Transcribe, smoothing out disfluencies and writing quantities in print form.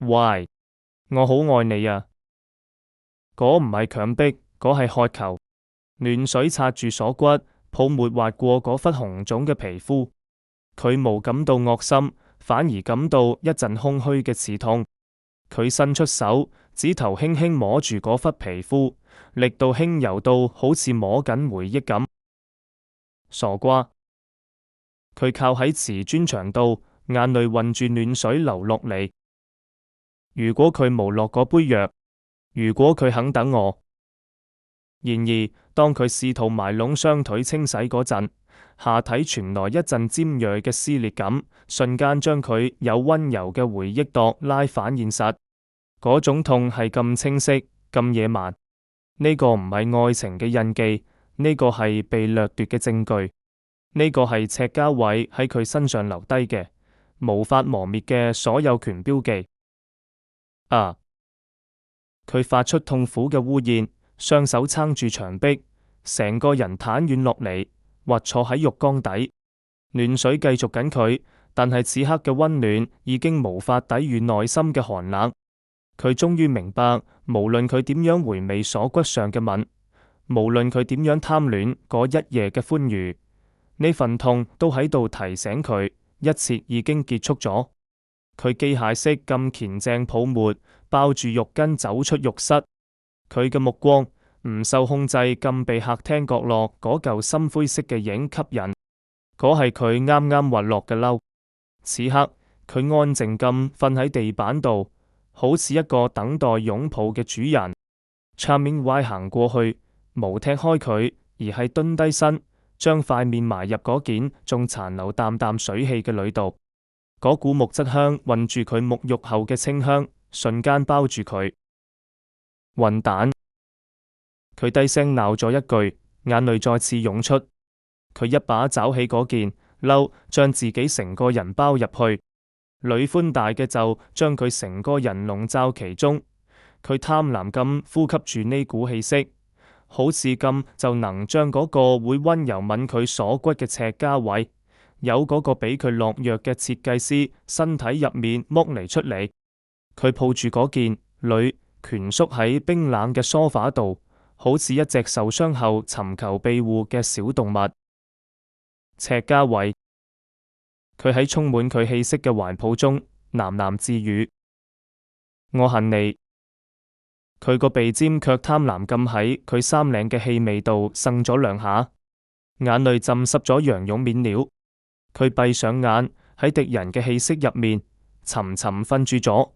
喂，我好愛你啊！嗰唔係強迫，嗰係渴求。暖水擦住鎖骨，泡沫滑過嗰忽紅腫嘅皮膚。佢冇感到惡心，反而感到一陣空虛嘅刺痛。佢伸出手，指頭輕輕摸住嗰忽皮膚，力度輕柔到好似摸緊回憶咁。傻瓜！佢靠喺瓷磚牆度，眼淚混住暖水流落嚟。如果佢冇落嗰杯藥，如果佢肯等我。然而，當佢試圖埋攏雙腿清洗嗰陣，下體傳來一陣尖銳嘅撕裂感，瞬間將佢有溫柔嘅回憶度拉返現實。嗰種痛係咁清晰，咁野蠻。呢個唔係愛情嘅印記，呢個係被掠奪嘅證據。呢個係赤家偉喺佢身上留低嘅，無法磨滅嘅所有權標記。啊！佢發出痛苦嘅嗚咽，雙手撐住牆壁，成個人癱軟落嚟，或坐喺浴缸底。暖水繼續緊佢，但係此刻嘅溫暖已經無法抵禦內心嘅寒冷。佢終於明白，無論佢點樣回味鎖骨上嘅吻，無論佢點樣貪戀嗰一夜嘅歡愉，呢份痛都喺度提醒佢，一切已經結束咗。佢機械式咁乾淨泡沫包住浴巾走出浴室，佢嘅目光唔受控制咁被客廳角落嗰嚿深灰色嘅影吸引，嗰係佢啱啱滑落嘅褸。此刻佢安靜咁瞓喺地板度，好似一個等待擁抱嘅主人。Charming 行過去，冇踢開佢，而係蹲低身，將塊面埋入嗰件仲殘留淡淡水氣嘅裏度。嗰股木質香混住佢沐浴後嘅清香，瞬間包住佢。混蛋！佢低聲鬧咗一句，眼淚再次湧出。佢一把抓起嗰件褸，將自己成個人包入去，女寬大嘅就將佢成個人籠罩其中。佢貪婪咁呼吸住呢股氣息，好似咁就能將嗰個會溫柔吻佢鎖骨嘅赤家偉，有嗰個俾佢落藥嘅設計師身體入面剝離出嚟。佢抱住嗰件女，蜷縮喺冰冷嘅梳化度，好似一隻受傷後尋求庇護嘅小動物。赤家偉，佢喺充滿佢氣息嘅懷抱中喃喃自語：我恨你。佢個鼻尖卻貪婪咁喺佢衫領嘅氣味度呻咗兩下，眼淚浸濕咗羊絨面料。佢閉上眼，喺敵人嘅氣息入面沉沉瞓住咗。